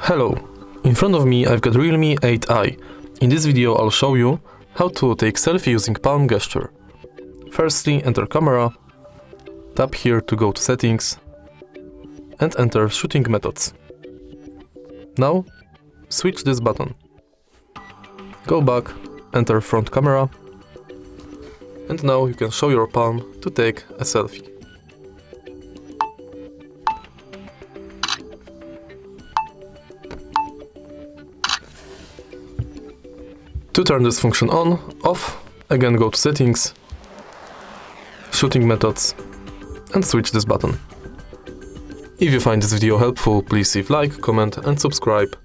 Hello, in front of me I've got REALME 8i. In this video I'll show you how to take selfie using palm gesture. Firstly, enter camera, tap here to go to settings, and enter shooting methods. Now, switch this button. Go back, enter front camera, and now you can show your palm to take a selfie. To turn this function on, off, again go to settings, shooting methods, and switch this button. If you find this video helpful, please leave like, comment and subscribe.